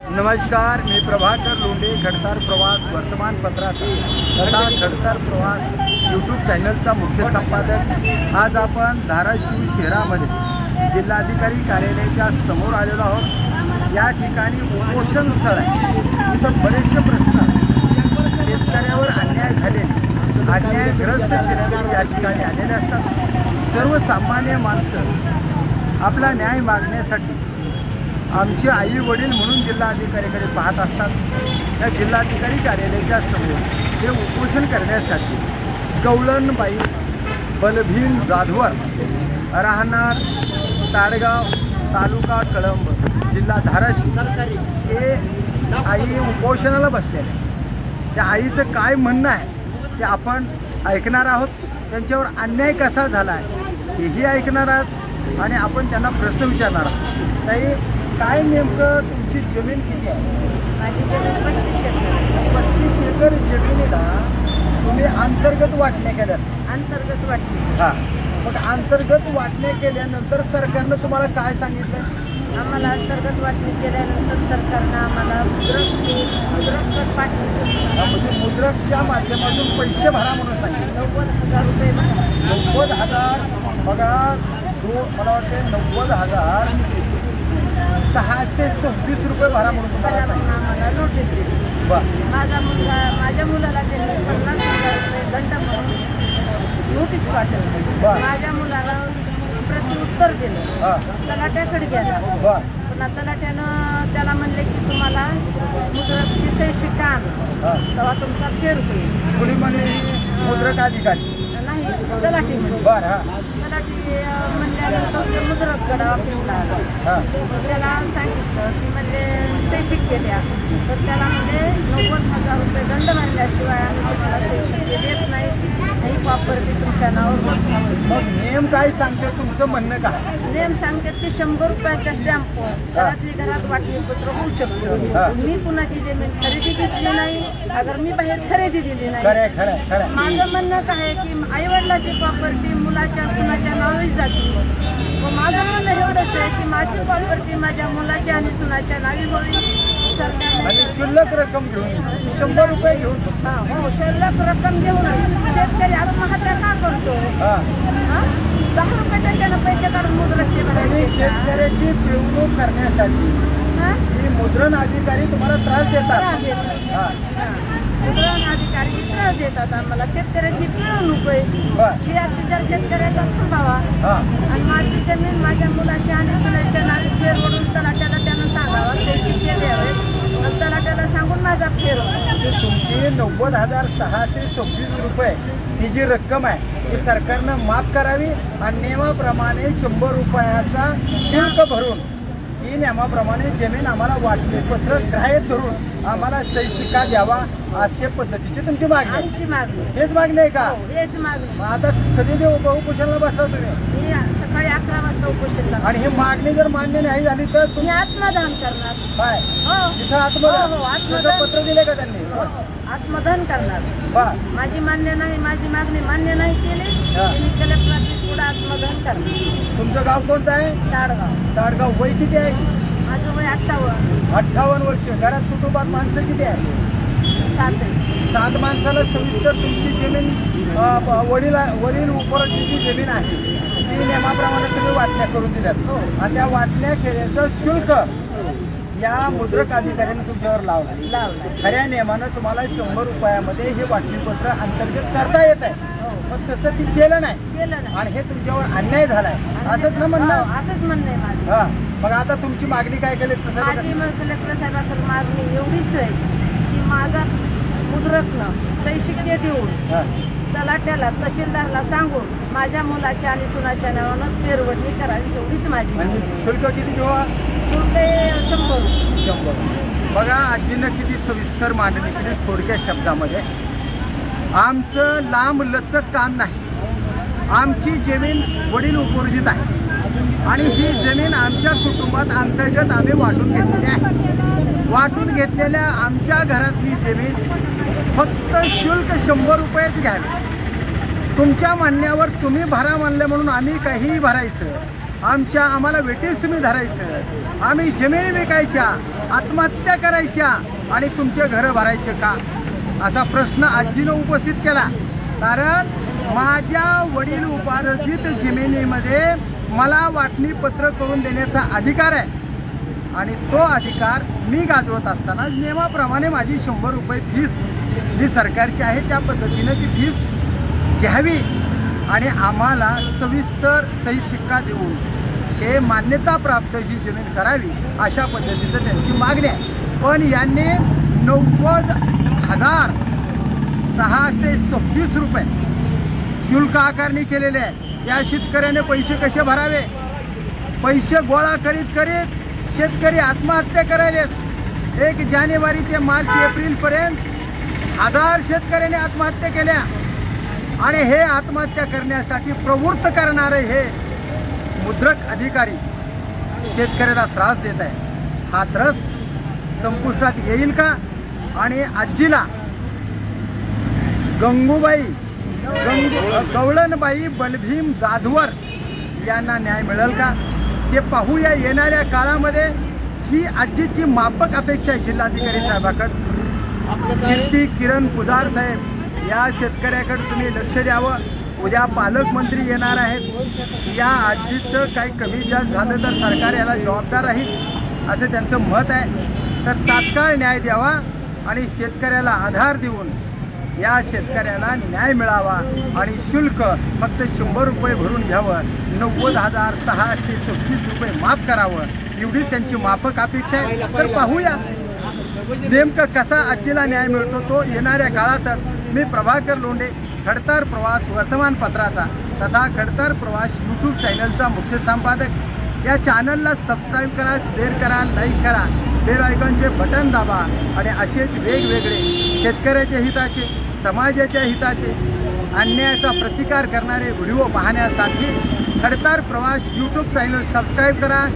नमस्कार, मी प्रभाकर लोंढे, खडतर प्रवास वर्तमानपत्राचा तथा खडतर प्रवास यूट्यूब चॅनलचा मुख्य संपादक। आज आपण धाराशिव शहरामध्ये जिल्हाधिकारी कार्यालयाच्या समोर आलेलो आहोत। या ठिकाणी उपोषण स्थळ आहे। इथं बरेचसे प्रश्न शेतकऱ्यावर अन्याय झालेले, अन्यायग्रस्त शेतकरी या ठिकाणी आलेले असतात। सर्वसामान्य माणसं आपला न्याय मागण्यासाठी आमचे आई वडील म्हणून जिल्हाधिकाऱ्याकडे पाहत असतात। या जिल्हाधिकारी कार्यालयाच्या समोर हे उपोषण करण्यासाठी कवलनबाई बलभीम जाधवर राहणार ताडगाव, तालुका कळंब, जिल्हा धाराशिव हे आई उपोषणाला बसलेले। त्या आईचं काय म्हणणं आहे ते आपण ऐकणार आहोत। त्यांच्यावर अन्याय कसा झाला आहे हेही ऐकणार आहोत आणि आपण त्यांना प्रश्न विचारणार आहोत। ताई, काय नेमकं तुमची जमीन किती आहे? माझी जमीन 35 एकर। 35 एकर जमिनीला तुम्ही अंतर्गत वाटण्या केल्या? अंतर्गत वाटणी। हां, मग अंतर्गत वाटण्या केल्यानंतर सरकारनं तुम्हाला काय सांगितलं? आम्हाला अंतर्गत वाटणी केल्यानंतर सरकारनं आम्हाला मुद्रक पाठवलं। म्हणजे मुद्रकच्या माध्यमातून पैसे भरा म्हणून सांगितलं। 90,000 रुपये भरा। 90,000 बघा, मला वाटते 90,626 रुपये भरा म्हणून तुम्हाला आम्हाला नोटीस दिली। माझ्या मुलाला त्यांनी 50,000 रुपये दंड म्हणून नोटीस पाठवली। माझ्या मुलाला प्रत्युत्तर दिलं। तलाट्याकडे गेला, पुन्हा तलाट्यानं त्याला म्हणले की तुम्हाला मुद्रकची सही शिक्का आणा, तेव्हा तुमचा फेर होईल। कुणी म्हणे? मुद्रक अधिकारी नाही, तलाठी म्हणजे। तलाठी म्हणल्यानंतर ते मुद्रक गड ऑफिसला आला। त्याला सांगितलं की म्हणजे सही शिक्के द्या, तर त्याला म्हणजे 90,000 रुपये दंड भरल्याशिवाय आम्ही तुम्हाला सही शिक्के देत नाही, ही प्रॉपर्टी तुमच्या नावावर होत नाही। मग नेम काय सांगते? तुमचं म्हणणं काय? नेम सांगतात की 100 रुपयाच्या स्टॅम्प घरातली घरात वाटणीपत्र होऊ शकतं। मी कुणाची जमीन खरेदी घेतली नाही, अगर मी बाहेर खरेदी दिली नाही। माझं म्हणणं काय आहे की आईवडिलाची प्रॉपर्टी मुलाच्या सुनाच्या नावावर जाते। माझं म्हणणं एवढंच आहे की माझी प्रॉपर्टी माझ्या मुलाच्या आणि सुनाच्या नावी होईल। सरकारने शिल्लक रक्कम घेऊन 100 रुपये घेऊन हो, शिल्लक रक्कम घेऊन शेतकरी आत्महत्या का करतो? 10 रुपयाच्या त्यानं पैसे काढून मुद्रक भरायचे। शेतकऱ्याची पिळवणूक करण्यासाठी ही मुद्रण अधिकारी तुम्हाला त्रास देतात। मुद्रण अधिकारी त्रास देतात आम्हाला। शेतकऱ्याची पिळवणूक आहे, ही अत्याचार शेतकऱ्याचा थांबावा आणि माझी जमीन माझ्या मुलाच्या आणि सुनाच्या नावे फेर ओढून तलाट्याला त्यानं सांगावा, ते शिक्के द्यावे, तलाट्याला सांगून माझा फेर तुमची 90,626 रुपये ही जी रक्कम आहे ती सरकारनं माफ करावी आणि नियमाप्रमाणे 100 रुपयाचा शुल्क भरून ही नियमाप्रमाणे जमीन आम्हाला वाटली पत्र ग्राह्य धरून आम्हाला सही शिक्का द्यावा, अशा पद्धतीची तुमची मागणी? आमची मागणी हेच मागणी आहे का? हेच मागणी। आता कधी देऊ उपोषणाला बसला तुम्ही? सकाळी 11 वाजता उपोषणाला। आणि ही मागणी जर मान्य नाही झाली तर तुम्ही आत्मदान करणार? काय तिथं आत्मदान पत्र दिले का त्यांनी? आत्मदान करणार। माझी मान्य नाही, माझी मागणी मान्य नाही केली, मी कलेक्टरची पुढे आत्मदान करणार। तुमचं गाव कोणतं आहे? ताडगाव। ताडगाव। वय किती आहे? माझं वय 58 वर्ष। घरात कुटुंबात माणसं किती आहे? 7 माणसाला सविस्तर तुमची जमीन वडील उपरची जी जमीन आहे ती नियमाप्रमाणे तुम्ही वाटण्या करून दिल्यात आणि त्या वाटण्या केल्याचं शुल्क या मुद्रक अधिकाऱ्याने तुमच्यावर लावलं। खऱ्या नियमानं तुम्हाला 100 रुपयामध्ये हे वाटणीपत्र अंतर्गत करता येत आहे, पण तसं ती केलं नाही आणि हे तुमच्यावर अन्याय झालाय, असंच ना म्हणणं? असंच म्हणणं आहे माझं। मग आता तुमची मागणी काय केली? कलेक्टर साहेबांकडे मागणी एवढीच आहे की माझा मुद्रकनं सही शिक्के देऊन तलाट्याला तहसीलदारला सांगून माझ्या मुलाच्या आणि सुनाच्या नावानं फेरवडणी करावी, एवढीच माझी। शुल्क किती घेऊ? शुल्क 100। बघा, आजीनं किती सविस्तर मांडणी केली थोडक्या शब्दामध्ये। आमचं लांब लचक काम नाही, आमची जमीन वडील उपोर्जित आहे आणि ही जमीन आमच्या कुटुंबात अंतर्गत आम्ही वाटून घेतलेली आहे। वाटून घेतलेल्या आमच्या घरातली जमीन फक्त शुल्क 100 रुपयेच घ्यावे। तुमच्या म्हणण्यावर तुम्ही भरा म्हणले म्हणून आम्ही काहीही भरायचं, आम्हाला वेटीस तुम्ही धरायचं, आम्ही जमीन विकायच्या आत्महत्या करायच्या आणि तुमचे घरं भरायचे का, असा प्रश्न आजीनं उपस्थित केला. कारण माझ्या वडील उपार्जित जमिनीमध्ये मला वाटणी पत्र करून देण्याचा अधिकार आहे आणि तो अधिकार मी गाजवत असताना नियमाप्रमाणे माझी 100 रुपये फीस जी सरकारची आहे त्या पद्धतीने ती फीस घ्यावी आणि आम्हाला सविस्तर सही शिक्का देऊन हे मान्यता प्राप्त ही जमीन करावी अशा पद्धतीचं त्यांची मागणी आहे. पण यांनी 90,626 रुपये शुल्क आकारणी केलेले आहे. या शेतकऱ्याने पैसे कसे भरावे? पैसे गोळा करीत करीत शेतकरी आत्महत्या करायलेत. 1 जानेवारी ते मार्च एप्रिलपर्यंत 1000 शेतकऱ्यांनी आत्महत्या केल्या आणि हे आत्महत्या करण्यासाठी प्रवृत्त करणारे हे मुद्रक अधिकारी शेतकऱ्याला त्रास देत आहे. हा त्रास संपुष्टात येईल का? आणि आजीला गवळणबाई बलभीम जाधवर यांना न्याय मिळेल का ते पाहूया. येणाऱ्या काळामध्ये ही आजीची माफक अपेक्षा आहे जिल्हाधिकारी साहेबाकडे. किरण पुजार साहेब, या शेतकऱ्याकडे तुम्ही लक्ष द्यावं. उद्या पालकमंत्री येणार आहेत. या आजीचं काही कमी जास्त झालं तर सरकार याला जबाबदार राहील असं त्यांचं मत आहे. तर तात्काळ न्याय द्यावा आणि शेतकऱ्याला आधार देऊन या शेतकऱ्याला न्याय मिळावा आणि शुल्क फक्त 100 रुपये भरून घ्यावं. 90,626 रुपये माफ करावं एवढीच त्यांची माफक अपेक्षा आहे. तर पाहूया नेमकं कसा आजीला न्याय मिळतो तो येणाऱ्या काळातच. मी प्रभाकर लोंढे, खडतर प्रवास वर्तमानपत्राचा तथा खडतर प्रवास यूट्यूब चॅनलचा मुख्य संपादक. या चॅनलला सबस्क्राईब करा, शेअर करा, लाईक करा, बेल आयकॉनचे बटन दाबा आणि असेच वेगवेगळे शेतकऱ्याच्या हिताचे, समाजाच्या हिताचे, अन्यायाचा प्रतिकार करणारे व्हिडिओ पाहण्यासाठी खडतर प्रवास यूट्यूब चॅनल सबस्क्राईब करा.